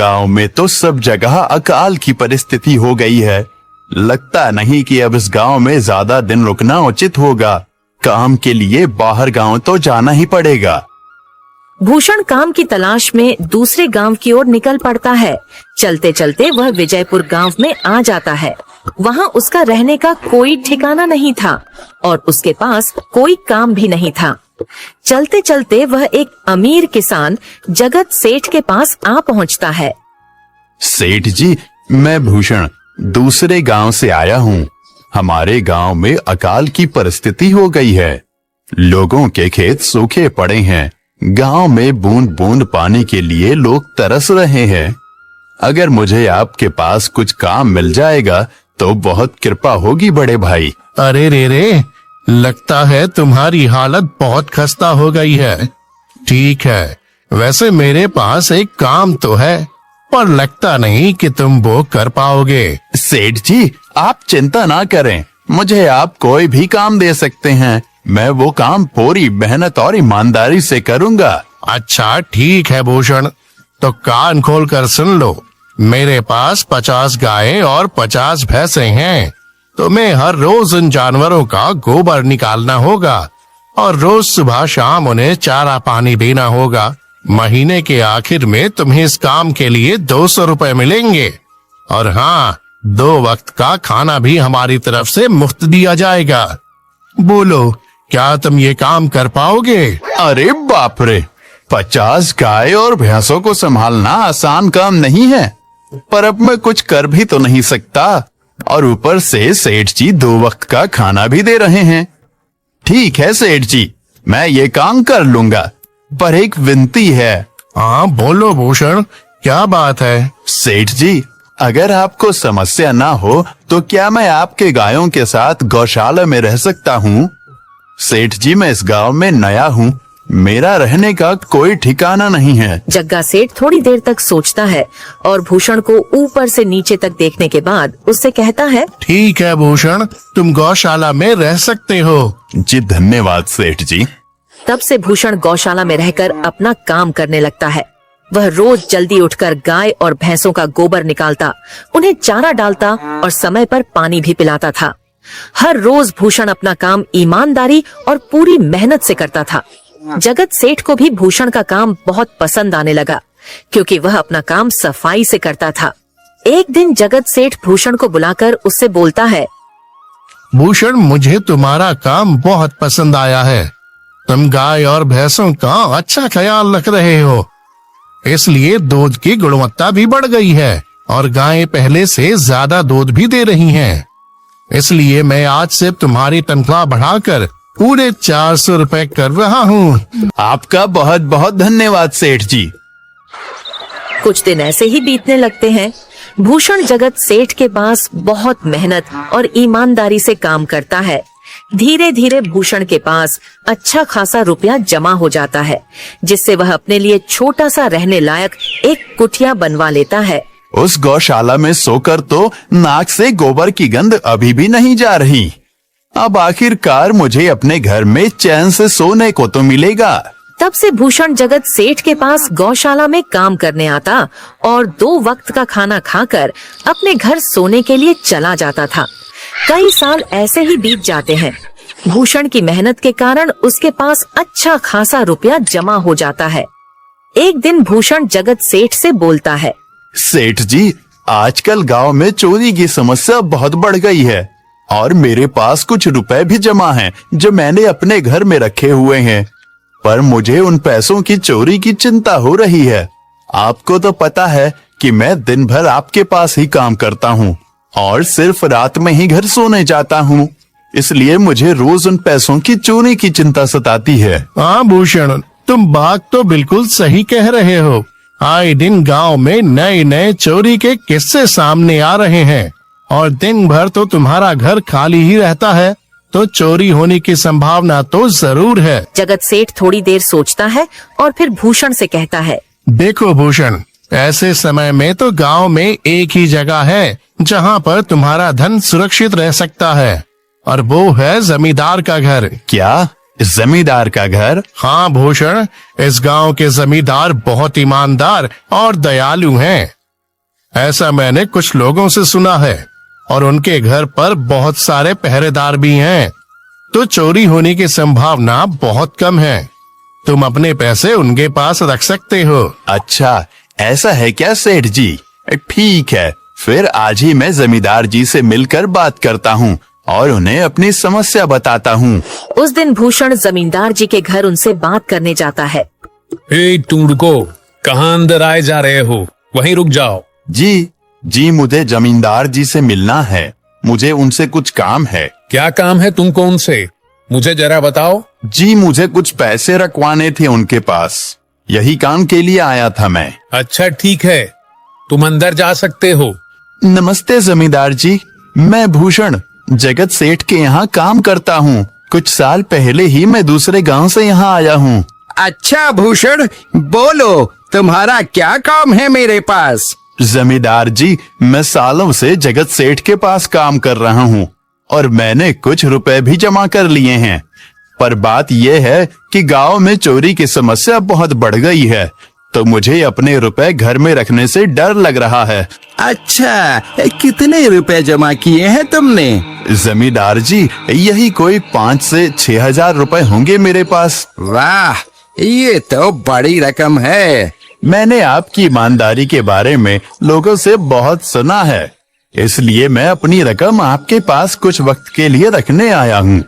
गांव में तो सब जगह अकाल की परिस्थिति हो गई है। लगता नहीं कि अब इस गांव में ज्यादा दिन रुकना उचित होगा। काम के लिए बाहर गांव तो जाना ही पड़ेगा। भूषण काम की तलाश में दूसरे गांव की ओर निकल पड़ता है। चलते चलते वह विजयपुर गांव में आ जाता है। वहां उसका रहने का कोई ठिकाना नहीं था और उसके पास कोई काम भी नहीं था। चलते चलते वह एक अमीर किसान जगत सेठ के पास आ पहुंचता है। सेठ जी, मैं भूषण दूसरे गांव से आया हूँ। हमारे गांव में अकाल की परिस्थिति हो गई है। लोगों के खेत सूखे पड़े हैं। गांव में बूंद बूंद पानी के लिए लोग तरस रहे हैं। अगर मुझे आपके पास कुछ काम मिल जाएगा तो बहुत कृपा होगी बड़े भाई। अरे रे, लगता है तुम्हारी हालत बहुत खस्ता हो गई है। ठीक है, वैसे मेरे पास एक काम तो है, पर लगता नहीं कि तुम वो कर पाओगे। सेठ जी, आप चिंता ना करें। मुझे आप कोई भी काम दे सकते हैं। मैं वो काम पूरी मेहनत और ईमानदारी से करूंगा। अच्छा ठीक है भूषण, तो कान खोल कर सुन लो। मेरे पास 50 गायें और 50 भैंसे हैं। तुम्हें हर रोज इन जानवरों का गोबर निकालना होगा और रोज सुबह शाम उन्हें चारा पानी देना होगा। महीने के आखिर में तुम्हें इस काम के लिए 200 रुपए मिलेंगे। और हाँ, 2 वक्त का खाना भी हमारी तरफ से मुफ्त दिया जाएगा। बोलो, क्या तुम ये काम कर पाओगे? अरे बाप रे, 50 गाय और भैंसों को संभालना आसान काम नहीं है। पर अब मैं कुछ कर भी तो नहीं सकता, और ऊपर से सेठ जी 2 वक्त का खाना भी दे रहे हैं। ठीक है सेठ जी, मैं ये काम कर लूंगा, पर एक विनती है। हाँ बोलो भूषण, क्या बात है? सेठ जी, अगर आपको समस्या ना हो तो क्या मैं आपके गायों के साथ गौशाला में रह सकता हूँ? सेठ जी, मैं इस गांव में नया हूँ। मेरा रहने का कोई ठिकाना नहीं है। जग्गा सेठ थोड़ी देर तक सोचता है और भूषण को ऊपर से नीचे तक देखने के बाद उससे कहता है, ठीक है भूषण, तुम गौशाला में रह सकते हो। जी धन्यवाद सेठ जी। तब से भूषण गौशाला में रहकर अपना काम करने लगता है। वह रोज जल्दी उठकर गाय और भैंसों का गोबर निकालता, उन्हें चारा डालता और समय पर पानी भी पिलाता था। हर रोज भूषण अपना काम ईमानदारी और पूरी मेहनत से करता था। जगत सेठ को भी भूषण का काम बहुत पसंद आने लगा, क्योंकि वह अपना काम सफाई से करता था। एक दिन जगत सेठ भूषण को बुलाकर उससे बोलता है, भूषण, मुझे तुम्हारा काम बहुत पसंद आया है। तुम गाय और भैंसों का अच्छा ख्याल रख रहे हो, इसलिए दूध की गुणवत्ता भी बढ़ गई है और गायें पहले से ज्यादा दूध भी दे रही हैं। इसलिए मैं आज से तुम्हारी तनख्वाह बढ़ाकर पूरे 400 रुपए कर रहा हूँ। आपका बहुत बहुत धन्यवाद सेठ जी। कुछ दिन ऐसे ही बीतने लगते हैं। भूषण जगत सेठ के पास बहुत मेहनत और ईमानदारी से काम करता है। धीरे धीरे भूषण के पास अच्छा खासा रुपया जमा हो जाता है, जिससे वह अपने लिए छोटा सा रहने लायक एक कुटिया बनवा लेता है। उस गौशाला में सोकर तो नाक से गोबर की गंध अभी भी नहीं जा रही। अब आखिरकार मुझे अपने घर में चैन से सोने को तो मिलेगा। तब से भूषण जगत सेठ के पास गौशाला में काम करने आता और 2 वक्त का खाना खाकर अपने घर सोने के लिए चला जाता था। कई साल ऐसे ही बीत जाते हैं। भूषण की मेहनत के कारण उसके पास अच्छा खासा रुपया जमा हो जाता है। एक दिन भूषण जगत सेठ से बोलता है, सेठ जी, आजकल गांव में चोरी की समस्या बहुत बढ़ गई है और मेरे पास कुछ रुपए भी जमा हैं जो मैंने अपने घर में रखे हुए हैं, पर मुझे उन पैसों की चोरी की चिंता हो रही है। आपको तो पता है कि मैं दिन भर आपके पास ही काम करता हूँ और सिर्फ रात में ही घर सोने जाता हूँ, इसलिए मुझे रोज उन पैसों की चोरी की चिंता सताती है। हाँ भूषण, तुम बात तो बिल्कुल सही कह रहे हो। आए दिन गांव में नए नए चोरी के किस्से सामने आ रहे हैं और दिन भर तो तुम्हारा घर खाली ही रहता है, तो चोरी होने की संभावना तो जरूर है। जगत सेठ थोड़ी देर सोचता है और फिर भूषण से कहता है, देखो भूषण, ऐसे समय में तो गांव में एक ही जगह है जहां पर तुम्हारा धन सुरक्षित रह सकता है, और वो है जमींदार का घर। क्या जमींदार का घर? हाँ भूषण, इस गांव के जमींदार बहुत ईमानदार और दयालु हैं। ऐसा मैंने कुछ लोगों से सुना है और उनके घर पर बहुत सारे पहरेदार भी हैं, तो चोरी होने की संभावना बहुत कम है। तुम अपने पैसे उनके पास रख सकते हो। अच्छा, ऐसा है क्या सेठ जी? ठीक है, फिर आज ही मैं जमींदार जी से मिलकर बात करता हूँ और उन्हें अपनी समस्या बताता हूँ। उस दिन भूषण जमींदार जी के घर उनसे बात करने जाता है। तुम रुको, कहाँ अंदर आए जा रहे हो? वहीं रुक जाओ। जी, मुझे जमींदार जी से मिलना है। मुझे उनसे कुछ काम है। क्या काम है तुमको उनसे? मुझे जरा बताओ। जी, मुझे कुछ पैसे रखवाने थे उनके पास, यही काम के लिए आया था मैं। अच्छा ठीक है, तुम अंदर जा सकते हो। नमस्ते जमींदार जी, मैं भूषण जगत सेठ के यहाँ काम करता हूँ। कुछ साल पहले ही मैं दूसरे गांव से यहाँ आया हूँ। अच्छा भूषण, बोलो तुम्हारा क्या काम है मेरे पास? जमींदार जी, मैं सालों से जगत सेठ के पास काम कर रहा हूँ और मैंने कुछ रुपए भी जमा कर लिए हैं, पर बात यह है कि गांव में चोरी की समस्या बहुत बढ़ गई है, तो मुझे अपने रुपए घर में रखने से डर लग रहा है। अच्छा, कितने रुपए जमा किए हैं तुमने? जमींदार जी, यही कोई 5 से 6 हजार रुपए होंगे मेरे पास। वाह, ये तो बड़ी रकम है। मैंने आपकी ईमानदारी के बारे में लोगों से बहुत सुना है, इसलिए मैं अपनी रकम आपके पास कुछ वक्त के लिए रखने आया हूँ।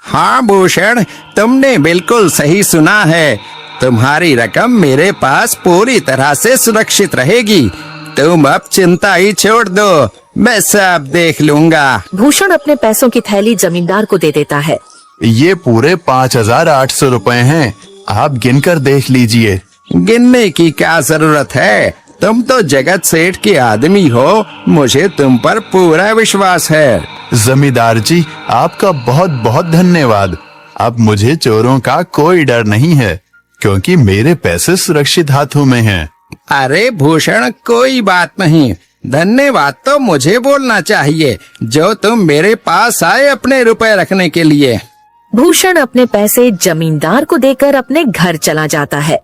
हाँ भूषण, तुमने बिल्कुल सही सुना है। तुम्हारी रकम मेरे पास पूरी तरह से सुरक्षित रहेगी। तुम अब चिंता ही छोड़ दो, मैं सब देख लूंगा। भूषण अपने पैसों की थैली जमींदार को दे देता है। ये पूरे 5,800 रुपए हैं, आप गिनकर देख लीजिए। गिनने की क्या जरूरत है? तुम तो जगत सेठ के आदमी हो, मुझे तुम पर पूरा विश्वास है। जमींदार जी, आपका बहुत बहुत धन्यवाद। अब मुझे चोरों का कोई डर नहीं है, क्योंकि मेरे पैसे सुरक्षित हाथों में हैं। अरे भूषण, कोई बात नहीं, धन्यवाद तो मुझे बोलना चाहिए, जो तुम मेरे पास आए अपने रुपए रखने के लिए। भूषण अपने पैसे जमींदार को देकर अपने घर चला जाता है।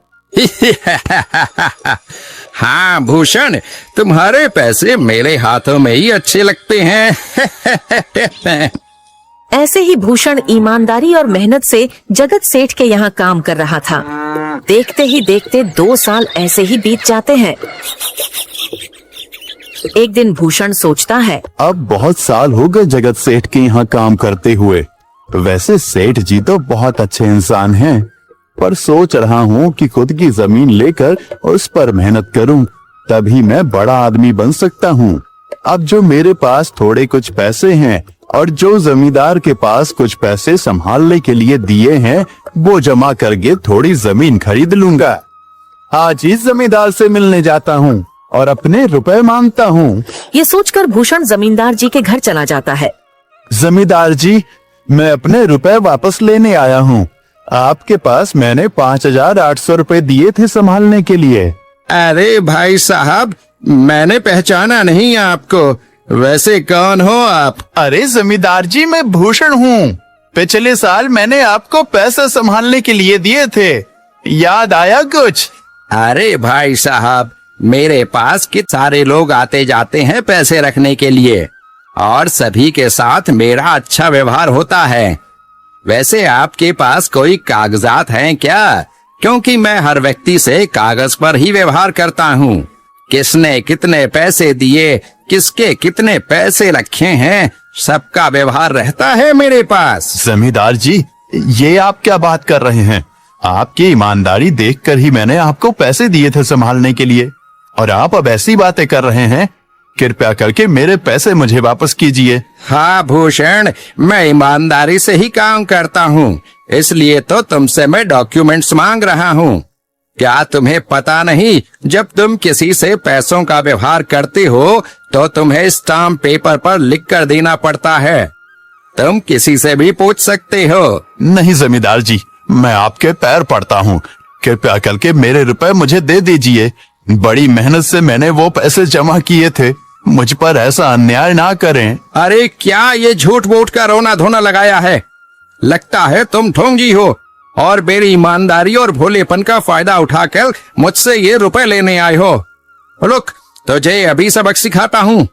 हाँ भूषण, तुम्हारे पैसे मेरे हाथों में ही अच्छे लगते हैं। ऐसे ही भूषण ईमानदारी और मेहनत से जगत सेठ के यहाँ काम कर रहा था। देखते ही देखते 2 साल ऐसे ही बीत जाते हैं। एक दिन भूषण सोचता है, अब बहुत साल हो गए जगत सेठ के यहाँ काम करते हुए। वैसे सेठ जी तो बहुत अच्छे इंसान हैं, पर सोच रहा हूँ कि खुद की जमीन लेकर उस पर मेहनत करूँ, तभी मैं बड़ा आदमी बन सकता हूँ। अब जो मेरे पास थोड़े कुछ पैसे हैं और जो जमींदार के पास कुछ पैसे संभालने के लिए दिए हैं, वो जमा करके थोड़ी जमीन खरीद लूंगा। आज ही जमींदार से मिलने जाता हूँ और अपने रुपए मांगता हूँ। ये सोचकर भूषण जमींदार जी के घर चला जाता है। जमींदार जी, मैं अपने रुपए वापस लेने आया हूँ। आपके पास मैंने 5,800 रुपए दिए थे संभालने के लिए। अरे भाई साहब, मैंने पहचाना नहीं आपको, वैसे कौन हो आप? अरे जमींदार जी, मैं भूषण हूँ। पिछले साल मैंने आपको पैसे संभालने के लिए दिए थे, याद आया कुछ? अरे भाई साहब, मेरे पास कितने सारे लोग आते जाते हैं पैसे रखने के लिए, और सभी के साथ मेरा अच्छा व्यवहार होता है। वैसे आपके पास कोई कागजात हैं क्या? क्योंकि मैं हर व्यक्ति से कागज पर ही व्यवहार करता हूँ। किसने कितने पैसे दिए, किसके कितने पैसे रखे हैं, सबका व्यवहार रहता है मेरे पास। जमींदार जी, ये आप क्या बात कर रहे हैं? आपकी ईमानदारी देखकर ही मैंने आपको पैसे दिए थे संभालने के लिए, और आप अब ऐसी बातें कर रहे हैं। कृपया करके मेरे पैसे मुझे वापस कीजिए। हाँ भूषण, मैं ईमानदारी से ही काम करता हूँ, इसलिए तो तुमसे मैं डॉक्यूमेंट्स मांग रहा हूँ। क्या तुम्हें पता नहीं, जब तुम किसी से पैसों का व्यवहार करते हो तो तुम्हें स्टाम्प पेपर पर लिख कर देना पड़ता है। तुम किसी से भी पूछ सकते हो। नहीं जमींदार जी, मैं आपके पैर पड़ता हूँ, कृपया करके मेरे रुपए मुझे दे दीजिए। बड़ी मेहनत से मैंने वो पैसे जमा किए थे, मुझ पर ऐसा अन्याय ना करें। अरे क्या ये झूठ मूठ का रोना धोना लगाया है? लगता है तुम ढोंगी हो और मेरी ईमानदारी और भोलेपन का फायदा उठाकर मुझसे ये रुपए लेने आए हो। रुक, तुझे अभी सबक सिखाता हूँ।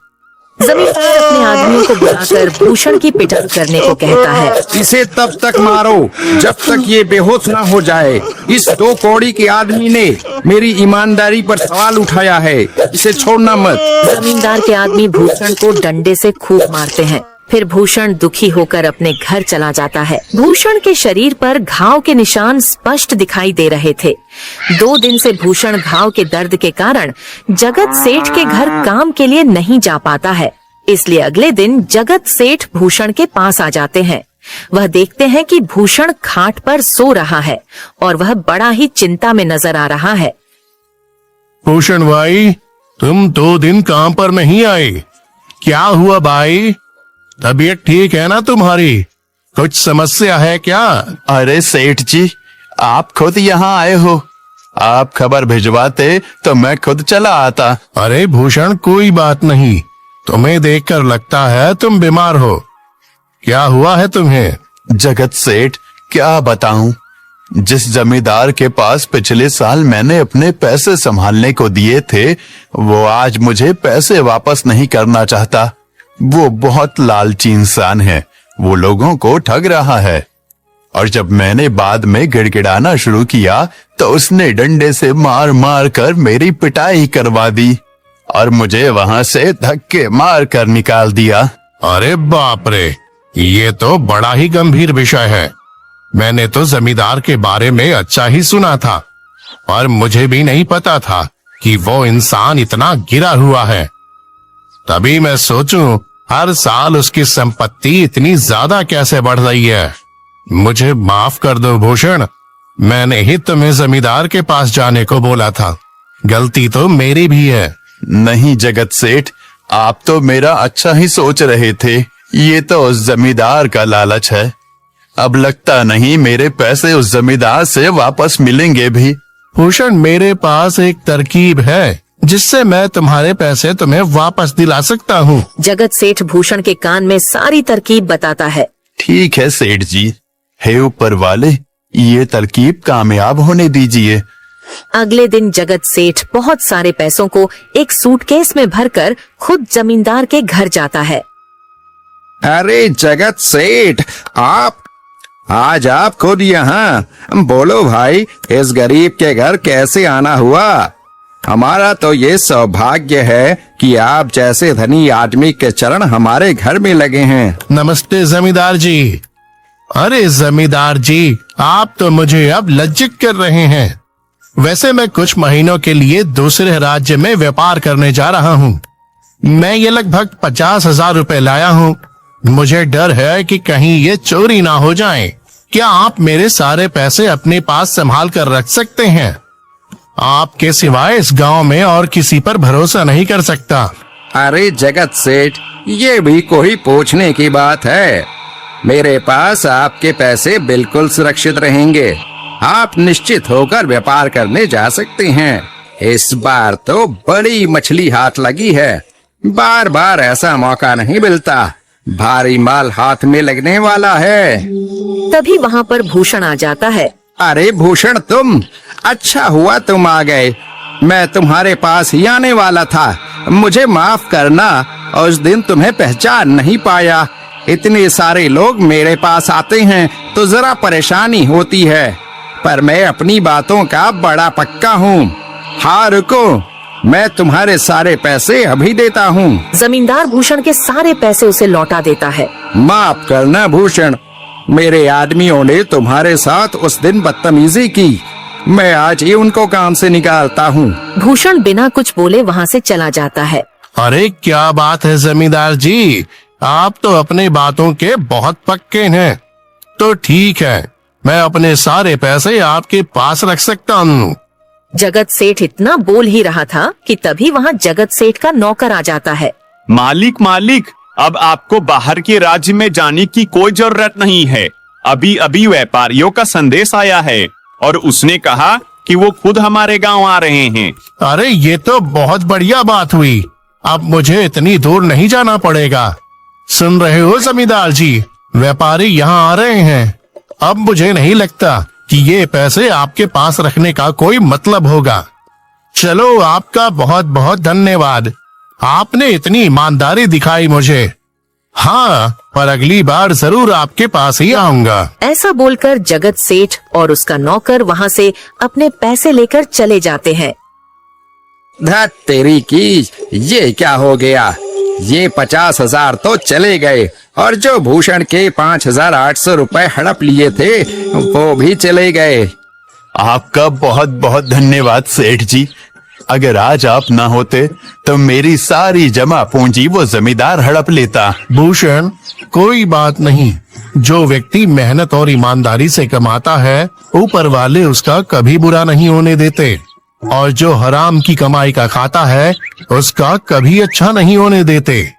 जमींदार अपने आदमियों को बुलाकर भूषण की पिटाई करने को कहता है। इसे तब तक मारो जब तक ये बेहोश ना हो जाए। इस 2 कौड़ी के आदमी ने मेरी ईमानदारी पर सवाल उठाया है, इसे छोड़ना मत। जमींदार के आदमी भूषण को डंडे से खूब मारते हैं। फिर भूषण दुखी होकर अपने घर चला जाता है। भूषण के शरीर पर घाव के निशान स्पष्ट दिखाई दे रहे थे। 2 दिन से भूषण घाव के दर्द के कारण जगत सेठ के घर काम के लिए नहीं जा पाता है। इसलिए अगले दिन जगत सेठ भूषण के पास आ जाते हैं। वह देखते हैं कि भूषण खाट पर सो रहा है और वह बड़ा ही चिंता में नजर आ रहा है। भूषण भाई, तुम 2 दिन काम पर नहीं आए, क्या हुआ भाई? तबीयत ठीक है ना तुम्हारी? कुछ समस्या है क्या? अरे सेठ जी, आप खुद यहाँ आए हो। आप खबर भिजवाते तो मैं खुद चला आता। अरे भूषण, कोई बात नहीं, तुम्हें देखकर लगता है तुम बीमार हो। क्या हुआ है तुम्हें? जगत सेठ, क्या बताऊं, जिस जमींदार के पास पिछले साल मैंने अपने पैसे संभालने को दिए थे, वो आज मुझे पैसे वापस नहीं करना चाहता। वो बहुत लालची इंसान है, वो लोगों को ठग रहा है। और जब मैंने बाद में गिड़गिड़ाना शुरू किया तो उसने डंडे से मार मार कर मेरी पिटाई करवा दी और मुझे वहां से धक्के मार कर निकाल दिया। अरे बाप रे, ये तो बड़ा ही गंभीर विषय है। मैंने तो जमींदार के बारे में अच्छा ही सुना था और मुझे भी नहीं पता था कि वो इंसान इतना गिरा हुआ है। तभी मैं सोचूं हर साल उसकी संपत्ति इतनी ज्यादा कैसे बढ़ रही है। मुझे माफ कर दो भूषण, मैंने ही तुम्हें जमींदार के पास जाने को बोला था। गलती तो मेरी भी है। नहीं जगत सेठ, आप तो मेरा अच्छा ही सोच रहे थे। ये तो उस जमींदार का लालच है। अब लगता नहीं मेरे पैसे उस जमींदार से वापस मिलेंगे भी। भूषण, मेरे पास एक तरकीब है जिससे मैं तुम्हारे पैसे तुम्हें वापस दिला सकता हूँ। जगत सेठ भूषण के कान में सारी तरकीब बताता है। ठीक है सेठ जी, हे ऊपर वाले, ये तरकीब कामयाब होने दीजिए। अगले दिन जगत सेठ बहुत सारे पैसों को एक सूटकेस में भरकर खुद जमींदार के घर जाता है। अरे जगत सेठ, आज आप खुद यहाँ? बोलो भाई, इस गरीब के घर कैसे आना हुआ? हमारा तो ये सौभाग्य है कि आप जैसे धनी आदमी के चरण हमारे घर में लगे हैं। नमस्ते जमींदार जी। अरे जमींदार जी, आप तो मुझे अब लज्जित कर रहे हैं। वैसे मैं कुछ महीनों के लिए दूसरे राज्य में व्यापार करने जा रहा हूँ। मैं ये लगभग 50,000 रुपए लाया हूँ। मुझे डर है कि कहीं ये चोरी ना हो जाए। क्या आप मेरे सारे पैसे अपने पास संभाल कर रख सकते हैं? आपके सिवाय इस गांव में और किसी पर भरोसा नहीं कर सकता। अरे जगत सेठ, ये भी कोई पूछने की बात है? मेरे पास आपके पैसे बिल्कुल सुरक्षित रहेंगे। आप निश्चित होकर व्यापार करने जा सकते हैं। इस बार तो बड़ी मछली हाथ लगी है। बार बार ऐसा मौका नहीं मिलता। भारी माल हाथ में लगने वाला है। तभी वहाँ पर भूषण आ जाता है। अरे भूषण, तुम? अच्छा हुआ तुम आ गए। मैं तुम्हारे पास ही आने वाला था। मुझे माफ करना, उस दिन तुम्हें पहचान नहीं पाया। इतने सारे लोग मेरे पास आते हैं तो जरा परेशानी होती है, पर मैं अपनी बातों का बड़ा पक्का हूँ। हाँ रुको, मैं तुम्हारे सारे पैसे अभी देता हूँ। जमींदार भूषण के सारे पैसे उसे लौटा देता है। माफ करना भूषण, मेरे आदमियों ने तुम्हारे साथ उस दिन बदतमीजी की। मैं आज ही उनको काम से निकालता हूँ। भूषण बिना कुछ बोले वहाँ से चला जाता है। अरे क्या बात है जमींदार जी, आप तो अपनी बातों के बहुत पक्के हैं। तो ठीक है, मैं अपने सारे पैसे आपके पास रख सकता हूँ। जगत सेठ इतना बोल ही रहा था कि तभी वहाँ जगत सेठ का नौकर आ जाता है। मालिक, अब आपको बाहर के राज्य में जाने की कोई जरूरत नहीं है। अभी अभी व्यापारियों का संदेश आया है और उसने कहा कि वो खुद हमारे गांव आ रहे हैं। अरे ये तो बहुत बढ़िया बात हुई। अब मुझे इतनी दूर नहीं जाना पड़ेगा। सुन रहे हो जमींदार जी, व्यापारी यहाँ आ रहे हैं। अब मुझे नहीं लगता कि ये पैसे आपके पास रखने का कोई मतलब होगा। चलो, आपका बहुत बहुत धन्यवाद। आपने इतनी ईमानदारी दिखाई मुझे। हाँ, पर अगली बार जरूर आपके पास ही आऊंगा। ऐसा बोलकर जगत सेठ और उसका नौकर वहाँ से अपने पैसे लेकर चले जाते हैं। धत तेरी की, ये क्या हो गया? ये 50,000 तो चले गए और जो भूषण के 5,800 रुपए हड़प लिए थे वो भी चले गए। आपका बहुत बहुत धन्यवाद सेठ जी। अगर आज आप ना होते तो मेरी सारी जमा पूंजी वो जमींदार हड़प लेता। भूषण, कोई बात नहीं। जो व्यक्ति मेहनत और ईमानदारी से कमाता है, ऊपर वाले उसका कभी बुरा नहीं होने देते, और जो हराम की कमाई का खाता है उसका कभी अच्छा नहीं होने देते।